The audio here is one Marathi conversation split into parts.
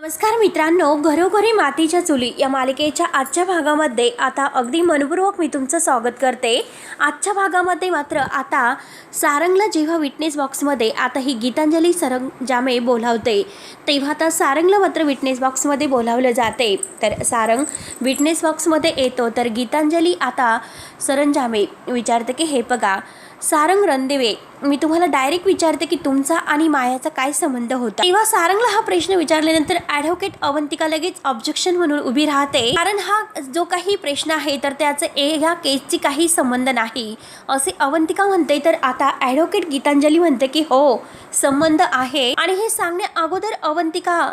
नमस्कार मित्रांनो, घरोघरी मातीच्या चुली या मालिकेच्या आजच्या भागामध्ये आता अगदी मनपूर्वक मी तुमचं स्वागत करते। आजच्या भागामध्ये मात्र आता सारंगला जेव्हा विटनेस बॉक्समध्ये आता ही गीतांजली सरंजामे बोलावते तेव्हा आता सारंगला मात्र विटनेस बॉक्समध्ये बोलावलं जाते। तर सारंग विटनेस बॉक्समध्ये येतो तर गीतांजली आता सरंजामे विचारते की हे बघा सारंग रणदिवे, मी तुम्हाला डायरेक्ट विचारते की तुमचा आणि मायाचा काय संबंध होता। तेव्हा सारंगला हा प्रश्न विचारल्यानंतर ॲडव्होकेट अवंतिका लगेच ऑब्जेक्शन म्हणून उभी राहते, कारण हा जो काही प्रश्न आहे तर त्याचे ह्या केसची काही संबंध नाही असे अवंतिका म्हणते। तर आता ॲडव्होकेट गीतांजली म्हणते की हो संबंध आहे, आणि हे सांगण्या अगोदर अवंतिका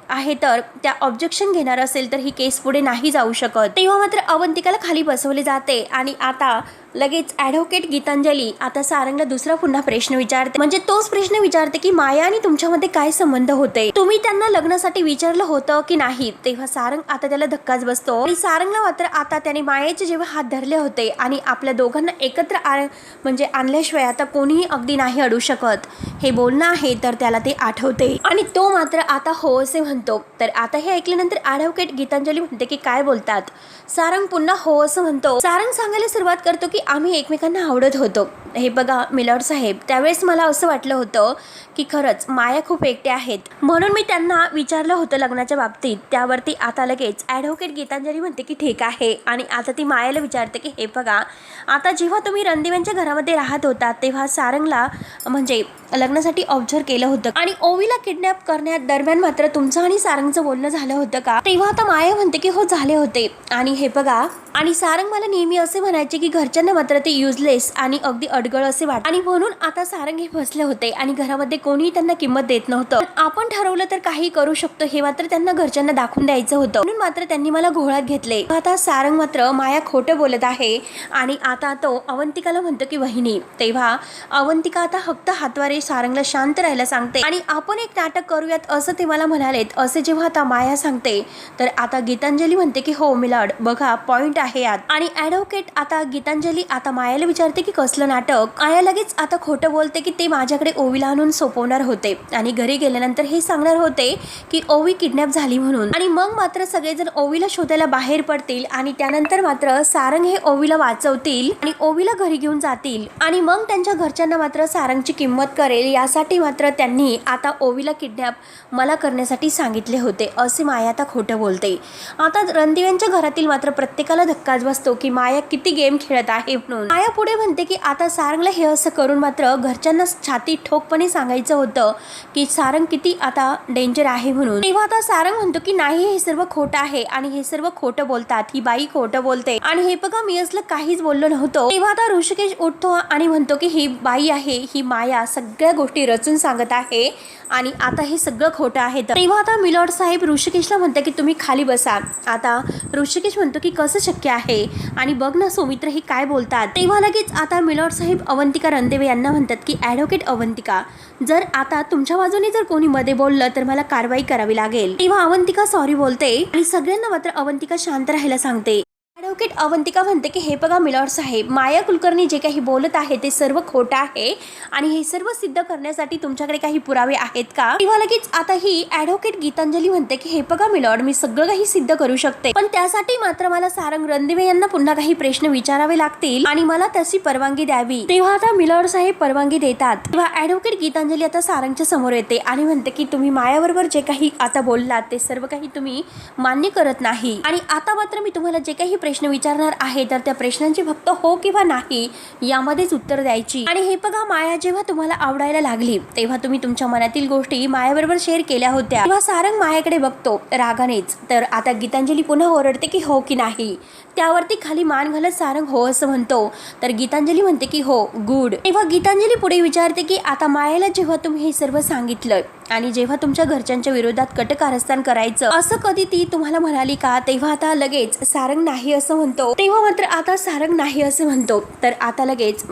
आहे तर त्या ऑब्जेक्शन घेणार असेल तर ही केस पुढे नाही जाऊ शकत। तेव्हा मात्र अवंतिकाला खाली बसवले जाते आणि आता लगेच ॲडव्होकेट गीतांजली आता सारंगला दुसरा पुन्हा प्रश्न विचारते, म्हणजे तोच प्रश्न विचारते की माया आणि तुमच्यामध्ये काय संबंध होते, तुम्ही त्यांना लग्नासाठी विचारलं होतं की नाही। तेव्हा सारंग आता त्याला धक्काच बसतो आणि सारंगला मात्र आता त्याने मायाचे जेव्हा हात धरले होते आणि आपल्या दोघांना एकत्र म्हणजे आणल्याशिवाय आता कोणीही अगदी नाही अडू शकत हे बोलणं आहे तर त्याला ते आठवते आणि तो मात्र आता हो असे म्हणतो। तर आता हे ऐकल्यानंतर ॲडव्होकेट गीतांजली म्हणते की काय बोलतात। सारंग पुन्हा हो असं म्हणतो। सारंग सांगायला सुरुवात करतो की आम्ही एकमेकांना आवडत होतो। हे बघा मिलॉर्ड साहेब, त्यावेळेस मला असं वाटलं होतं की खरंच माया खूप एकटे आहेत, म्हणून मी त्यांना विचारलं होतं लग्नाच्या बाबतीत। त्यावरती आता लगेच ॲडव्होकेट गीतांजली म्हणते की ठीक आहे, आणि आता ती मायाला विचारते की हे बघा आता जेव्हा तुम्ही रणदिव्यांच्या घरामध्ये राहत होता तेव्हा सारंगला म्हणजे लग्नासाठी ऑब्झर्व केलं होतं आणि ओवीला किडनॅप करण्यात दरम्यान मात्र तुमचं आणि सारंगचं बोलणं झालं होतं का। तेव्हा आता माया म्हणते की हो झाले होते, आणि हे बघा आणि सारंग मला नेहमी असे म्हणायचे की घरच्यांना मात्र ते युजलेस आणि अगदी अडगळ असे वाटते, आणि म्हणून आता सारंग हे फसले होते आणि घरामध्ये कोणीही त्यांना किंमत देत नव्हतं। आपण ठरवलं तर काही करू शकतो हे मात्र त्यांना घरच्यांना दाखवून द्यायचं होतं, म्हणून मात्र त्यांनी मला घोळात घेतले। आता सारंग मात्र माया खोटं बोलत आहे आणि आता तो अवंतिकाला म्हणतो की वहिनी। तेव्हा अवंतिका आता फक्त हातवारे सारंगला शांत राहायला सांगते आणि आपण एक नाटक करूयात असं ते मला म्हणालेत असे जेव्हा आता माया सांगते तर आता गीतांजली म्हणते की हो मिलॉर्ड, बघा पॉइंट आहे यात। आणि ॲडव्होकेट आता गीतांजली आता मायाला विचारते की कसलं नाटक। माया लगेच आता खोटं बोलते की ते माझ्याकडे ओवीला आणून सोपवणार होते आणि घरी गेल्यानंतर हे सांगणार होते की ओवी किडनॅप झाली म्हणून, आणि मग मात्र सगळेजण ओवीला शोधायला बाहेर पडतील आणि त्यानंतर मात्र सारंग हे ओवीला वाचवतील आणि ओवीला घरी घेऊन जातील, आणि मग त्यांच्या घरच्यांना मात्र सारंगची किंमत करेल यासाठी मात्र त्यांनी आता ओवीला किडनॅप मला करण्यासाठी सांगितले होते असे माया आता खोटं बोलते। आता रणदिव्यांच्या घरातील मात्र प्रत्येकाला धक्काच बसतो की माया किती गेम खेळत आहे म्हणून। माया पुढे म्हणते की आता सारंगला हे असं करून मात्र घरच्यांना छाती ठोकपणे सांगायचं होतं की सारंग किती आता डेंजर आहे म्हणून। तेव्हा आता सारंग म्हणतो की नाही हे सर्व खोटं आहे आणि हे सर्व खोटं बोलतात, ही बाई खोटं बोलते आणि हे बघा मी असलं काहीच बोललो नव्हतो। तेव्हा आता ऋषिकेश उठतो आणि म्हणतो की ही बाई आहे ही माया सगळ्या गोष्टी रचून सांगत आहे आणि आता हे सगळं खोटं आहे। तेव्हा आता मिलॉर्ड साहेब ऋषिकेशला म्हणते की तुम्ही खाली बसा। आता ऋषिकेश म्हणतो की कसं शक्य आहे, आणि बघ ना सौमित्र ही काय बोलतात। तेव्हा लगेच आता मिलॉर्ड साहेब अवंतिका रणदिवे यांना म्हणतात की ॲडव्होकेट अवंतिका, जर आता तुमच्या बाजूने जर कोणी मध्ये बोललं तर मला कारवाई करावी लागेल। तेव्हा अवंतिका सॉरी बोलते आणि सगळ्यांना मात्र अवंतिका शांत राहायला सांगते। ॲडव्होकेट अवंतिका म्हणते की हे बघा मिलॉर्ड साहेब, माया कुलकर्णी जे काही बोलत आहे ते सर्व खोटं आहे आणि हे सर्व सिद्ध करण्यासाठी तुमच्याकडे काही पुरावे आहेत का। तेव्हा लगेच आता ही ॲडव्होकेट गीतांजली म्हणते की हे बघा मिलॉर्ड, मी सगळं काही सिद्ध करू शकते, पण त्यासाठी मात्र मला सारंग रणदिवे यांना पुन्हा काही प्रश्न विचारावे लागतील आणि मला तशी परवानगी द्यावी। तेव्हा आता मिलॉर्ड साहेब परवानगी देतात। तेव्हा ॲडव्होकेट गीतांजली आता सारंगच्या समोर येते आणि म्हणते की तुम्ही मायाबरोबर जे काही आता बोललात ते सर्व काही तुम्ही मान्य करत नाही, आणि आता मात्र मी तुम्हाला जे काही प्रश्न विचारणार आहे तर त्या प्रश्नांची फक्त हो किंवा नाही यामध्येच उत्तर द्यायची। आणि हे बघा माया जेव्हा तुम्हाला आवडायला लागली तेव्हा तुम्ही तुमच्या मनातील गोष्टी मायाबरोबर शेअर केल्या होत्या। तेव्हा सारंग मायाकडे बघतो रागानेच। तर आता गीतांजली पुन्हा ओरडते की हो की नाही। त्यावरती खाली मान घालत सारंग हो असं म्हणतो। तर गीतांजली म्हणते की हो गुड। तेव्हा गीतांजली पुढे विचारते की आता मायाला जेव्हा तुम्ही हे सर्व सांगितलं आणि जेव्हा तुमच्या घरच्यांच्या विरोधात कटकारस्थान करायचं असं कधी ती तुम्हाला म्हणाली का। तेव्हा आता लगेच सारंग नाही असं म्हणतो। तेव्हा मात्र आता सारंग नाही असं म्हणतो। तर आता लगेच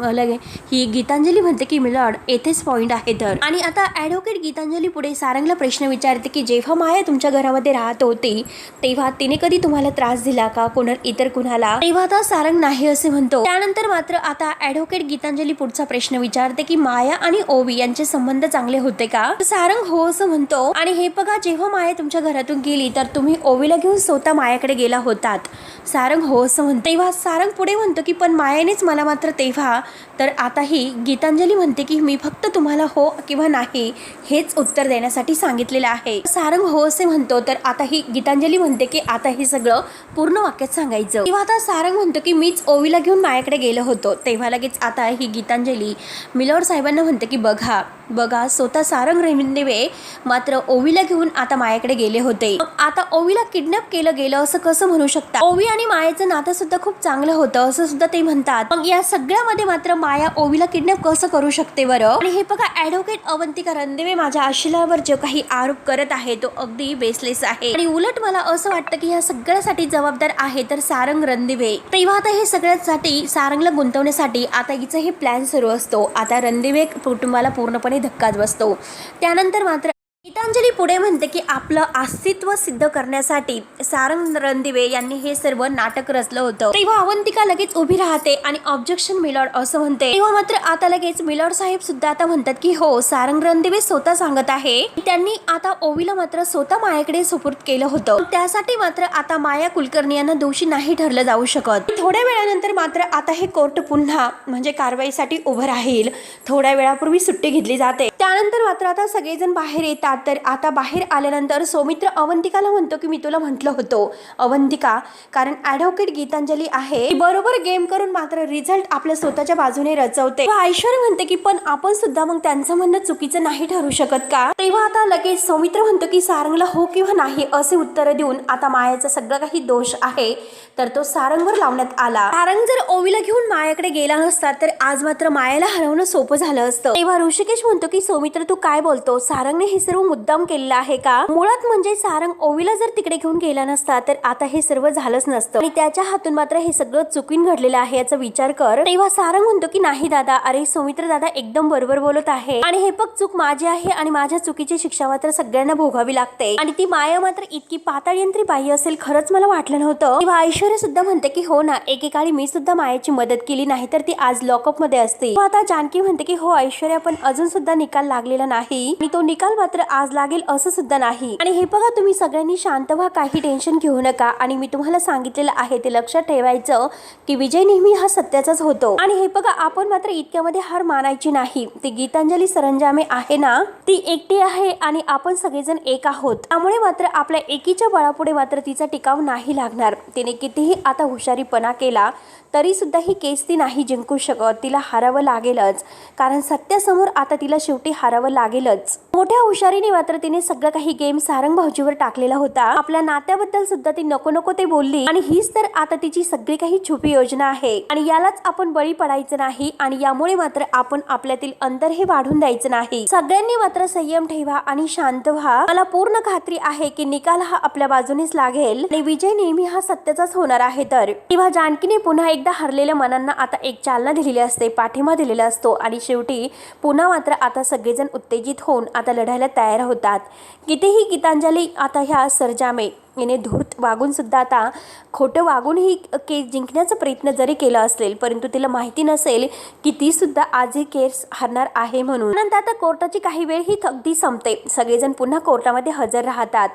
ही गीतांजली म्हणते की मिलॉर्ड येथेच पॉइंट आहे तर। आणि आता ॲडव्होकेट गीतांजली पुढे सारंगला प्रश्न विचारते की जेव्हा माया तुमच्या घरामध्ये राहत होती तेव्हा तिने कधी तुम्हाला त्रास दिला का इतर कुणाला। तेव्हा आता सारंग नाही असे म्हणतो। त्यानंतर मात्र आता ॲडव्होकेट गीतांजली पुढचा प्रश्न विचारते की माया आणि ओवी यांचे संबंध चांगले होते का। सारंग हो असं म्हणतो आणि हे बघा जेव्हा माया तुमच्या घरातून गेली तर तुम्ही ओवीला घेऊन स्वतः मायाकडे गेला होतात. सारंग हो असं म्हणतो. तेव्हा सारंग पुढे म्हणतो की पण मायानेच मला मात्र तेव्हा तर आताही गीतांजली म्हणते की मी फक्त तुम्हाला हो किंवा नाही हेच उत्तर देण्यासाठी सांगितलेलं आहे. सारंग हो असे म्हणतो तर आता ही गीतांजली म्हणते की आता हे सगळं पूर्ण वाक्यात सांगायचं. तेव्हा आता सारंग म्हणतो की मीच ओवीला घेऊन मायाकडे गेलो होतो. तेव्हा लगेच आता ही गीतांजली मिलॉर्ड साहेबांना म्हणते की बघा बघा स्वतः सारंग रणदिवे मात्र ओवीला घेऊन आता मायाकडे गेले होते. आता ओवीला किडनॅप केलं गेलं असं कसं म्हणू शकता. ओवी आणि मायाचं नातं सुद्धा खूप चांगलं होतं असं सुद्धा ते म्हणतात. मग या सगळ्यामध्ये मात्र माया ओवीला किडनॅप कसं करू शकते बरं. आणि हे बघा ॲडव्होकेट अवंतिका रणदिवे माझ्या आशिलावर जो काही आरोप करत आहे तो अगदी बेसलेस आहे आणि उलट मला असं वाटतं की ह्या सगळ्यासाठी जबाबदार आहे तर सारंग रणदिवे. तेव्हा आता हे सगळ्यासाठी सारंगला गुंतवण्यासाठी आता हिचं हे प्लॅन सुरू असतो. आता रणदिवे कुटुंबाला पूर्णपणे धक्काच बसतो. त्यानंतर मात्र गीतांजली पुढे म्हणते की आपलं अस्तित्व सिद्ध करण्यासाठी सारंग रणदिवे यांनी हे सर्व नाटक रचलं होतं. तेव्हा अवंतिका लगेच उभी राहते आणि ऑब्जेक्शन मिलॉर्ड असं म्हणते. तेव्हा मात्र आता लगेच मिलॉर्ड साहेब सुद्धा आता म्हणतात की हो सारंग रणदिवे स्वतः सांगत आहे त्यांनी आता ओवीला मात्र स्वतः मायाकडे सुपूर्द केलं होतं. त्यासाठी मात्र आता माया कुलकर्णी यांना दोषी नाही ठरलं जाऊ शकत. थोड्या वेळानंतर मात्र आता हे कोर्ट पुन्हा म्हणजे कारवाईसाठी उभं राहील. थोड्या वेळापूर्वी सुट्टी घेतली जाते. त्यानंतर मात्र आता सगळेजण बाहेर येतात. तर आता बाहेर आल्यानंतर सौमित्र अवंतिकाला म्हणतो की मी तुला म्हटलं होतं अवंतिका कारण ॲडव्होकेट गीतांजली आहे बरोबर गेम करून मात्र रिझल्ट आपल्या स्वतःच्या बाजूने रचवते. ऐश्वर्या म्हणते की पण आपण सुद्धा मग त्यांचं म्हणणं चुकीचं नाही ठरू शकत का. तेव्हा आता लगेच सौमित्र म्हणतो की सारंगला हो किंवा नाही असे उत्तर देऊन आता मायाचा सगळा काही दोष आहे तर तो सारंगवर लावण्यात आला. सारंग जर ओवीला घेऊन मायाकडे गेला नसता तर आज मात्र मायाला हरवणं सोपं झालं असतं. तेव्हा ऋषिकेश म्हणतो की सौमित्र तू काय बोलतो सारंगने हे सर्व मुद्दाम केलेला आहे का. मुळात म्हणजे सारंग ओवीला जर तिकडे घेऊन गेला नसता तर आता हे सर्व झालंच नसतं आणि त्याच्या हातून मात्र हे सगळं चुकीन घडलेलं आहे याचा विचार कर. तेव्हा सारंग म्हणतो की नाही दादा अरे सौमित्र दादा एकदम बरोबर बोलत आहे आणि हे पग चूक माझी आहे आणि माझ्या चुकीची शिक्षा मात्र सगळ्यांना भोगावी लागते आणि ती माया मात्र इतकी पाताळयंत्री बाई असेल खरंच मला वाटलं नव्हतं. तेव्हा ऐश्वर्या सुद्धा म्हणते की हो ना एकेकाळी मी सुद्धा मायाची मदत केली नाही तर ती आज लॉकअप मध्ये असते. आता जानकी म्हणते की हो ऐश्वर्या पण अजून सुद्धा निकाल लागलेला नाही आणि तो निकाल मात्र आज लागेल असं सुद्धा नाही. आणि हे बघा तुम्ही सगळ्यांनी शांत व्हा काही टेन्शन घेऊ नका आणि मी तुम्हाला सांगितलेलं आहे ते लक्षात ठेवायचं की विजय नेहमी हा सत्याचाच होतो. आणि हे बघा आपण मात्र इतक्यामध्ये हार मानायची नाही. ती गीतांजली सरंजामे आहे ना ती एकटी आहे आणि आपण सगळेजण एक आहोत त्यामुळे मात्र आपल्या एकीच्या बळापुढे मात्र तिचा टिकाव नाही लागणार. तिने कितीही आता हुशारीपणा केला तरी सुद्धा ही केस ती नाही जिंकू शकत. तिला हारावं लागेलच कारण सत्यासमोर आता तिला शेवटी हारावं लागेलच. मोठ्या हुशारीने मात्र तिने सगळं काही गेम सारंग भाऊजीवर टाकलेला होता. आपल्या नात्याबद्दल सुद्धा ती नको नको ते बोलली आणि हीच तर आता तिची सगळी काही छुपी योजना आहे आणि यालाच आपण बळी पडायचं नाही आणि यामुळे मात्र आपण आपल्यातील अंतर हे वाढून द्यायचं नाही. सगळ्यांनी मात्र संयम ठेवा आणि शांत व्हा. मला पूर्ण खात्री आहे की निकाल हा आपल्या बाजूनेच लागेल आणि विजय नेहमी हा सत्याचाच होणार आहे. तर तेव्हा जानकीने पुन्हा एकदा हरलेल्या मनांना आता एक चालना दिलेली असते पाठिंबा दिलेला असतो आणि शेवटी पुन्हा मात्र आता सगळेजण उत्तेजित होऊन आता लढायला तयार होतात. कितीही गीतांजली आता ह्या सरजामे हिने धूर्त वागून सुद्धा आता खोटं वागून ही केस जिंकण्याचा प्रयत्न जरी केला असेल परंतु तिला माहिती नसेल की ती सुद्धा आज ही केस हरणार आहे म्हणून. नंतर आता कोर्टाची काही वेळ ही अगदी संपते. सगळेजण पुन्हा कोर्टामध्ये हजर राहतात.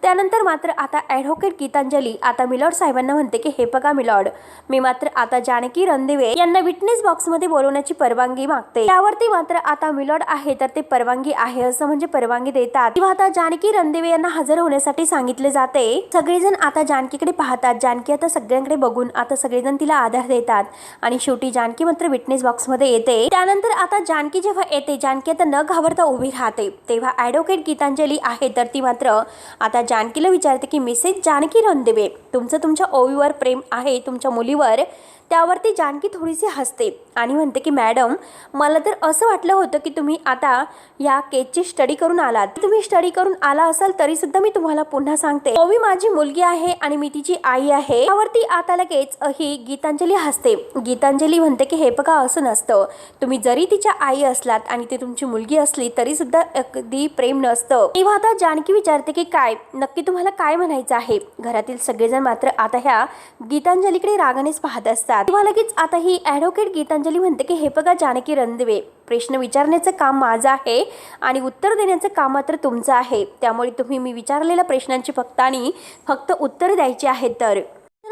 त्यानंतर मात्र आता ॲडव्होकेट गीतांजली आता मिलॉर्ड साहेबांना म्हणते की हे बघा मिलॉर्ड मी मात्र आता जानकी रणदिवे यांना विटनेस बॉक्समध्ये बोलवण्याची परवानगी मागते. त्यावरती मात्र आता मिलॉर्ड आहे तर ते परवानगी आहे असं म्हणजे परवानगी देतात. किंवा आता जानकी रणदिवे यांना हजर होण्यासाठी सांगितले जाते. सगळेजण आता जानकीकडे पाहतात. जानकी आता सगळ्यांकडे बघून आता सगळेजण तिला आधार देतात आणि शेवटी जानकी मात्र विटनेस बॉक्समध्ये येते. त्यानंतर आता जानकी जेव्हा येते जानकी आता न घाबरता उभी राहते. तेव्हा ॲडव्होकेट गीतांजली आहे तर ती मात्र आता जानकीला विचारते की मिसेस जानकी रणदिवे तुमचं तुमच्या ओवीवर प्रेम आहे तुमच्या मुलीवर. त्यावरती जानकी थोडीशी हसते आणि म्हणते की मॅडम मला तर असं वाटलं होतं की तुम्ही आता या केसची स्टडी करून आलात. तुम्ही स्टडी करून आला असाल तरी सुद्धा मी तुम्हाला पुन्हा सांगते ओवी माझी मुलगी आहे आणि मी तिची आई आहे. त्यावरती आता लगेच ही गीतांजली हसते. गीतांजली म्हणते की हे बघा असं नसतं. तुम्ही जरी तिच्या आई असलात आणि ती तुमची मुलगी असली तरी सुद्धा अगदी प्रेम नसतं. तेव्हा आता जानकी विचारते की काय नक्की तुम्हाला काय म्हणायचं आहे. घरातील सगळेजण मात्र आता ह्या गीतांजलीकडे रागानेच पाहत असतात. असतात तेव्हा लगेच आता ही ॲडव्होकेट गीतांजली म्हणते की हे बघा जानकी रणदिवे, प्रश्न विचारण्याचं काम माझं आहे आणि उत्तर देण्याचं काम मात्र तुमचं आहे. त्यामुळे तुम्ही मी विचारलेल्या प्रश्नांची फक्त उत्तर द्यायची आहेत. तर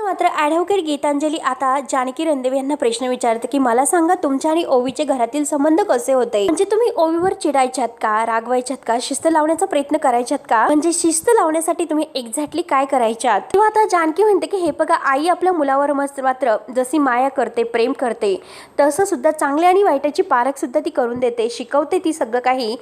मात्र ॲडव्होकेट गीतांजली आता जानकी रणदिवे यांना प्रश्न विचारते की मला सांगा तुमच्या आणि ओवीचे घरातील संबंध कसे होते. म्हणजे तुम्ही ओवीवर चिडायच्यात का, रागवायच्यात का, शिस्त लावण्याचा प्रयत्न करायच्यात का, म्हणजे शिस्त लावण्यासाठी तुम्ही एक्झॅक्टली काय करायच्यात. तेव्हा आता जानकी म्हणते की हे बघा आई आपल्या मुलावर मात्र जशी माया करते, प्रेम करते, तसं सुद्धा चांगल्या आणि वाईटाची पारख सुद्धा ती करून देते, शिकवते ती सगळं काही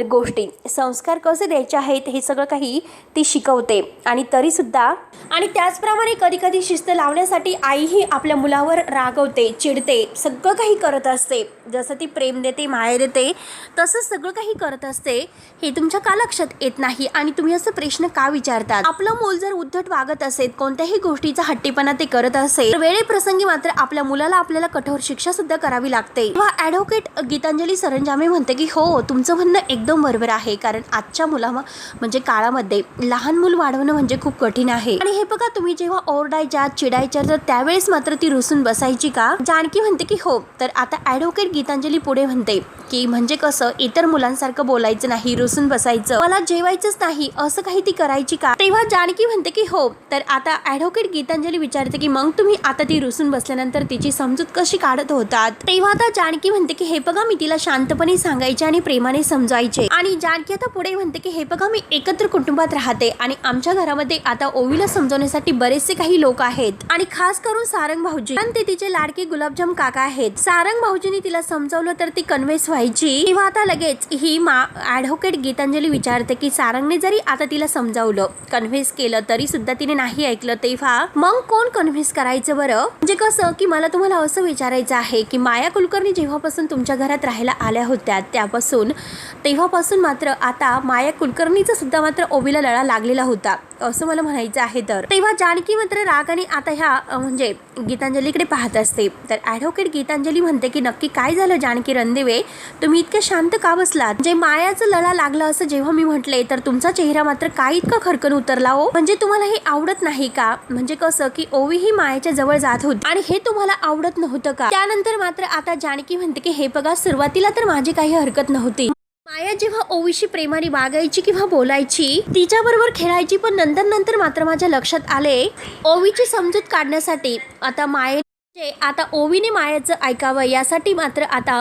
गोष्टी, संस्कार कसे द्यायचे आहेत हे सगळं काही ती शिकवते. आणि तरी सुद्धा आणि त्याचप्रमाणे कधी कधी शिस्त लावण्यासाठी आईही आपल्या मुलावर रागवते, चिडते, सगळं काही करत असते. जसं ती प्रेम देते, माया देते, तसंच सगळं काही करत असते. हे तुमच्या का लक्षात येत नाही आणि तुम्ही असं प्रश्न का विचारतात. आपलं मूल जर उद्धट वागत असेल, कोणत्याही गोष्टीचा हट्टीपणा ते करत असेल, वेळेप्रसंगी मात्र आपल्या मुलाला आपल्याला कठोर शिक्षा सुद्धा करावी लागते. तेव्हा ॲडव्होकेट गीतांजली सरंजामे म्हणते की हो, तुमचं म्हणणं एकदम बरोबर आहे. कारण आजच्या म्हणजे काळामध्ये लहान मूल वाढवणं म्हणजे खूप कठीण आहे. आणि हे बघा तुम्ही जेव्हा ओरडायच्या, चिडायच्या, तर त्यावेळेस मात्र ती रुसून बसायची का. जानकी म्हणते की हो. तर आता ॲडव्होकेट गीतांजली पुढे म्हणते की म्हणजे कसं इतर मुलांसारखं बोलायचं नाही, रुसून बसायचं, मला जेवायचंच नाही, असं काही ती करायची का. तेव्हा जानकी म्हणते की हो. तर आता ॲडव्होकेट गीतांजली विचारते की मग तुम्ही आता ती रुसून बसल्यानंतर तिची समजूत कशी काढत होतात. तेव्हा आता जानकी म्हणते की हे बघा मी तिला शांतपणे सांगायचे आणि प्रेमाने समजायचे. आणि जानकी आता पुढे म्हणते की हे बघा मी एकत्र कुटुंबात राहते आणि आमच्या घरामध्ये आता ओवीला समजवण्यासाठी बरेचसे काही लोक आहेत आणि खास करून सारंग भाऊजी, पण ते तिचे लाडके गुलाबजाम काका आहेत. सारंग भाऊजींनी तिला समजावलं तर ती कन्व्हेन्स व्हायची. तेव्हा आता लगेच ही ॲडव्होकेट गीतांजली विचारते की सारंगने जरी आता तिला समजावलं, कन्व्हेन्स केलं, तरी सुद्धा तिने नाही ऐकलं, तेव्हा मग कोण कन्व्हेन्स करायचं बरं. म्हणजे कसं की मला तुम्हाला असं विचारायचं आहे की माया कुलकर्णी जेव्हापासून तुमच्या घरात राहायला आल्या होत्या तेव्हापासून मात्र आता माया कुलकर्णीचा सुद्धा मात्र ओवीला लळा लागलेला होता, असं मला म्हणायचं आहे. तर तेव्हा जानकी मात्र रागाने आता ह्या म्हणजे गीतांजलीकडे पाहत असते. तर ॲडव्होकेट गीतांजली म्हणते की नक्की काय झालं जानकी रणदिवे, तुम्ही इतक्या शांत का बसलात. जे मायाचं लळा लागलं असं जेव्हा मी म्हटले तर तुमचा चेहरा मात्र काय इतका खरकन उतरला हो. म्हणजे तुम्हाला हे आवडत नाही का. म्हणजे कसं की ओवी ही मायाच्या जवळ जात होती आणि हे तुम्हाला आवडत नव्हतं का. त्यानंतर मात्र आता जानकी म्हणते की हे बघा सुरुवातीला तर माझी काही हरकत नव्हती. माया जेव्हा ओवीशी प्रेमाने वागायची किंवा बोलायची, तिच्याबरोबर खेळायची, पण नंतर मात्र माझ्या लक्षात आले ओवीची समजूत काढण्यासाठी आता आता ओवीने मायाचं ऐकावं यासाठी मात्र आता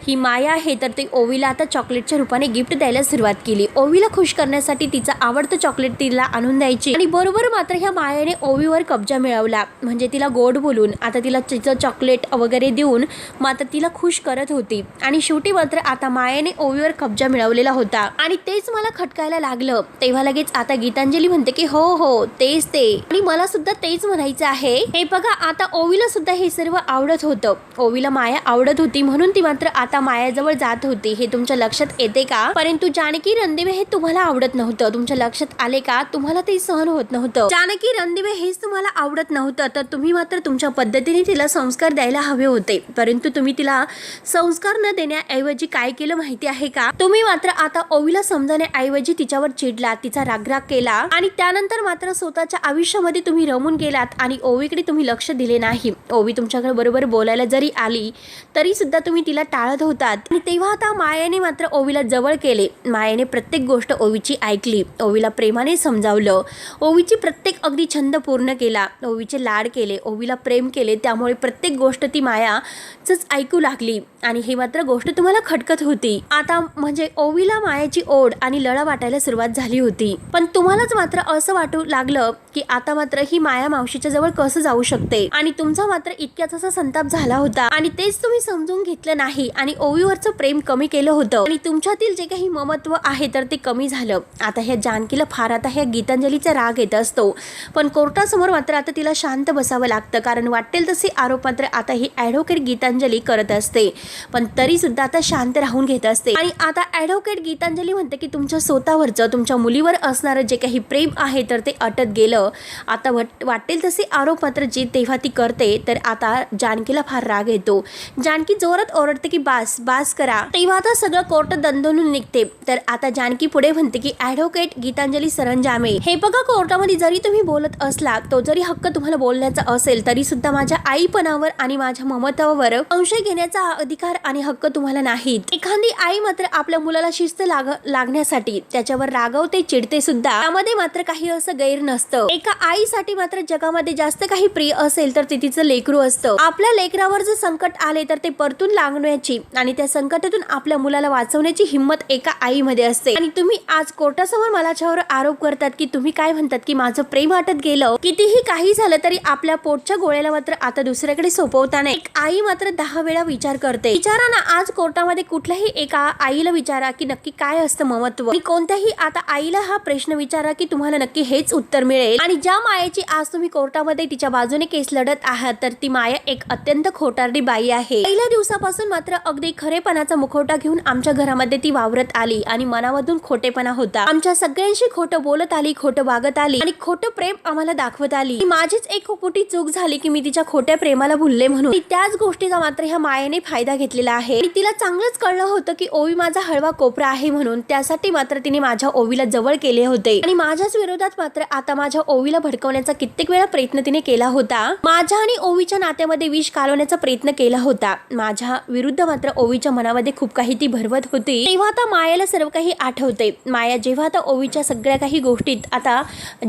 ही माया आहे तर ती ओवीला आता चॉकलेटच्या रूपाने गिफ्ट द्यायला सुरुवात केली. ओवीला खुश करण्यासाठी तिचं आवडतं चॉकलेट तिला आणून द्यायची आणि बरोबर मात्र ह्या मायाने ओवीवर कब्जा मिळवला. म्हणजे तिला गोड बोलून आता तिला तिचं चॉकलेट वगैरे देऊन मात्र तिला खुश करत होती. आणि शेवटी मात्र आता मायाने ओवीवर कब्जा मिळवलेला होता आणि तेच मला खटकायला लागलं. तेव्हा लगेच आता गीतांजली म्हणते की हो तेच ते, आणि मला सुद्धा तेच म्हणायचं आहे. हे बघा आता ओवीला सुद्धा हे सर्व आवडत होतं, ओवीला माया आवडत होती म्हणून ती मात्र आता मायाजवळ जात होती. हे तुमच्या लक्षात येते का. परंतु जानकी रणदिवे हे तुम्हाला आवडत नव्हतं, तुमच्या लक्षात आले का. तुम्हाला ते सहन होत नव्हतं. जानकी रणदिवे हेच तुम्हाला आवडत नव्हतं तर तुम्ही मात्र तुमच्या पद्धतीने तिला संस्कार द्यायला हवे होते. परंतु तुम्ही तिला संस्कार न देण्याऐवजी काय केलं माहिती आहे का. तुम्ही मात्र आता ओवीला समजण्याऐवजी तिच्यावर चिडला, तिचा रागराग केला आणि त्यानंतर मात्र स्वतःच्या आयुष्यामध्ये तुम्ही रमून गेलात आणि ओवीकडे तुम्ही लक्ष दिले नाही. ओवी तुमच्या बरोबर बोलायला जरी आली तरी सुद्धा तुम्ही तिला टाळत होतात. आणि तेव्हा आता मायाने मात्र ओवीला जवळ केले. मायाने प्रत्येक गोष्ट ओवीची ऐकली, ओवीला प्रेमाने समजावलं, ओवीची प्रत्येक अगदी छंद पूर्ण केला, ओवीचे लाड केले, ओवीला प्रेम केले. त्यामुळे प्रत्येक गोष्ट ती मायाच ऐकू लागली आणि ही मात्र गोष्ट तुम्हाला खटकत होती. आता म्हणजे ओवीला मायाची ओढ आणि लळा वाटायला सुरुवात झाली होती. पण तुम्हालाच मात्र असं वाटू लागलं की आता मात्र ही माया मावशीच्या जवळ कसं जाऊ शकते आणि तुमचा मात्र इतक्याच असा संताप झाला होता आणि तेच तुम्ही समजून घेतलं नाही आणि ओवीवरचं प्रेम कमी केलं होतं आणि तुमच्यातील जे काही ममत्व आहे तर ते कमी झालं. आता ह्या जानकीला फार आता ह्या गीतांजलीचा राग येत असतो, पण कोर्टासमोर मात्र आता तिला शांत बसावं लागतं कारण वाटेल तसे आरोप मात्र आता ही ॲडव्होकेट गीतांजली करत असते, पण तरी सुद्धा आता शांत राहून घेत असते. आणि आता ॲडव्होकेट गीतांजली म्हणते की तुमच्या स्वतःवरचं तुमच्या मुलीवर असणारं जे काही प्रेम आहे तर ते अटत गेलं. आता वाटेल तसे आरोप मात्र जे तेव्हा ती करते तर आता जानकीला फार राग येतो. जानकी जोरात ओरडते की बास बास करा. तेव्हा आता सगळं कोर्ट दणदणून निघते. तर आता जानकी पुढे म्हणते की ॲडव्होकेट गीतांजली सरंजामे, हे बघा, कोर्टामध्ये जरी तुम्ही बोलत असला, तो जरी हक्क तुम्हाला बोलण्याचा असेल, तरी सुद्धा माझ्या आईपणावर आणि माझ्या ममत्वावर संशय घेण्याचा अधिकार आणि हक्क तुम्हाला नाहीत. एखादी आई मात्र आपल्या मुलाला शिस्त लागण्यासाठी त्याच्यावर रागवते, चिडते सुद्धा, त्यामध्ये मात्र काही असं गैर नसतं. एका आईसाठी मात्र जगामध्ये जास्त काही प्रिय असेल तर ते तिचं लेकरू असतं. आपल्या लेकरावर जर संकट आले तर ते परतून लागण्याची आणि त्या संकटातून आपल्या मुलाला वाचवण्याची हिंमत एका आईमध्ये असते. आणि तुम्ही आज कोर्टासमोर माझ्यावर आरोप करतात की तुम्ही काय म्हणतात की माझं प्रेम आटत गेलं. कितीही काही झालं तरी आपल्या पोटच्या गोळ्याला मात्र आता दुसऱ्याकडे सोपवताना एक आई मात्र 10 वेळा विचार करते. विचारा ना, आज कोर्टामध्ये कुठल्याही एका आईला विचारा की नक्की काय असतं ममत्व, आणि कोणत्याही आता आईला हा प्रश्न विचारा की तुम्हाला नक्की हेच उत्तर मिळेल. आणि ज्या मायेची आज तुम्ही कोर्टामध्ये तिच्या बाजूने केस लढत आहात, तर ती माया एक अत्यंत खोटारडी बाई आहे. पहिल्या दिवसापासून मात्र अगदी खरेपणाचा मुखवटा घेऊन आमच्या घरामध्ये ती वावरत आली आणि मनामधून खोटेपणा होता. आमच्या सगळ्यांशी खोटं बोलत आली, खोटं वागत आली आणि खोटं प्रेम आम्हाला दाखवत आली. माझीच एक मोठी चूक झाली की मी तिच्या खोट्या प्रेमाला भुलले म्हणून. त्याच गोष्टीचा मात्र ह्या मायेने फायदा घेतलेला आहे. तिला चांगलंच कळलं होतं की ओवी माझा हळवा कोपरा आहे म्हणून. त्यासाठी मात्र तिने माझ्या ओवीला जवळ केले होते आणि माझ्याच विरोधात मात्र आता माझ्या ओवीला भडकवण्याचा कित्येक वेळा प्रयत्न तिने केला होता. माझ्या आणि ओवीच्या नात्यामध्ये विष कालवण्याचा प्रयत्न केला होता. माझ्या विरुद्ध मात्र ओवीच्या मनामध्ये खूप काही ती भरवत होती. तेव्हा आता मायाला सर्व काही आठवते. माया जेव्हा आता ओवीच्या सगळ्या काही गोष्टीत आता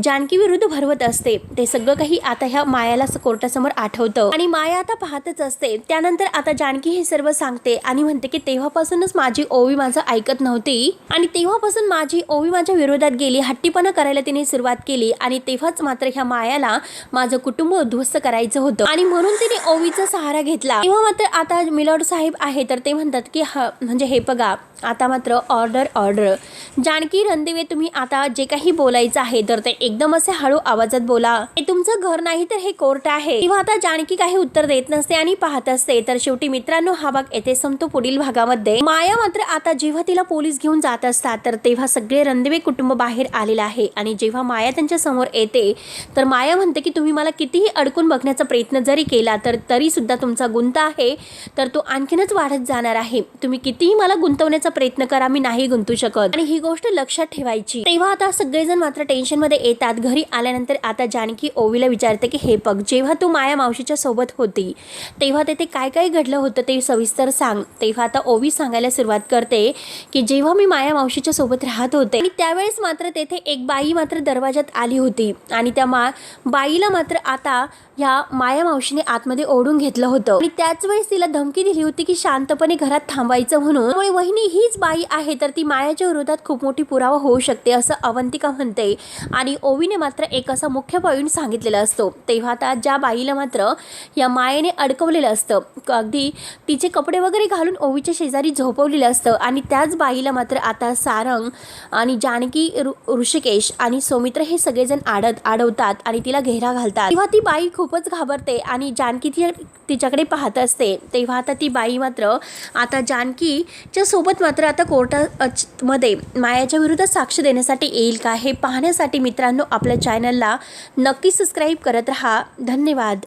जानकी विरुद्ध भरवत असते, ते सगळं काही आता ह्या मायाला कोर्टासमोर आठवतं आणि माया आता पाहतच असते. त्यानंतर आता जानकी हे सर्व सांगते आणि म्हणते की तेव्हापासूनच माझी ओवी माझं ऐकत नव्हती आणि तेव्हापासून माझी ओवी माझ्या विरोधात गेली, हट्टीपणा करायला तिने सुरुवात केली आणि तेव्हाच मात्र ह्या मायाला माझं कुटुंब उद्ध्वस्त करायचं होतं आणि म्हणून तिने ओवीचा सहारा घेतला. तेव्हा मात्र आता मिलॉर्ड साहेब आहे तर ते म्हणतात की म्हणजे हे बघा, आता मात्र ऑर्डर. जानकी रणदिवे, तुम्ही आता जे काही बोलायचं आहे तर ते एकदम असे हळू आवाजात बोला. हे तुमचं घर नाही तर हे कोर्ट आहे. तेव्हा आता जानकी काही उत्तर देत नसते आणि पाहत असते. तर शेवटी मित्रांनो, हा भाग येथे संपतो. पुढील भागामध्ये माया मात्र आता जेव्हा तिला पोलीस घेऊन जात असतात तर तेव्हा सगळे रणदिवे कुटुंब बाहेर आलेलं आहे आणि जेव्हा माया त्यांच्या समोर येते तर माया म्हणते की तुम्ही मला कितीही अडकून बघण्याचा प्रयत्न जरी केला तर तरी सुद्धा तुमचा गुंता आहे तर तो आणखीनच वाढत जाणार आहे. तुम्ही कितीही मला गुंतवण्याचा प्रयत्न करा, मी नाही गुंतू शकत आणि ही गोष्ट लक्षात ठेवायची. तेव्हा आता सगळेजण मात्र टेन्शन मध्ये येतात. घरी आल्यानंतर आता जानकी ओवीला विचारते की हे बघ, जेव्हा तू माया मावशीच्या सोबत होती तेव्हा तेथे काय काय घडलं होतं ते सविस्तर सांग. तेव्हा आता ओवी सांगायला सुरुवात करते की जेव्हा मी माया मावशीच्या सोबत राहत होते आणि त्यावेळेस मात्र तेथे एक बाई मात्र दरवाजात आली होती आणि त्या बाईला मात्र आता ह्या माया मावशीने आतमध्ये ओढून घेतलं होतं आणि त्याच वेळेस तिला धमकी दिली होती की शांतपणे घरात थांबायचं म्हणून. त्यामुळे वहिनी हीच बाई आहे तर ती मायाच्या विरोधात खूप मोठी पुरावा होऊ शकते असं अवंतिका म्हणते आणि ओवीने मात्र एक असा मुख्य पॉईंट सांगितलेला असतो. तेव्हा आता ज्या बाईला मात्र या मायेने अडकवलेलं असतं, अगदी तिचे कपडे वगैरे घालून ओवीच्या शेजारी झोपवलेलं असतं आणि त्याच बाईला मात्र आता सारंग आणि जानकी, ऋषिकेश आणि सौमित्र हे सगळेजण अडवतात आणि तिला घेरा घालतात. तेव्हा ती बाई खूपच घाबरते आणि जानकी तिच्याकडे पाहत असते. तेव्हा आता ती बाई मात्र आता जानकीच्या सोबत मात्र आता कोर्टामध्ये मायाच्या विरुद्ध साक्ष देण्यासाठी येईल का हे पाहण्यासाठी मित्रांनो आपल्या चॅनलला नक्की सबस्क्राईब करत राहा. धन्यवाद.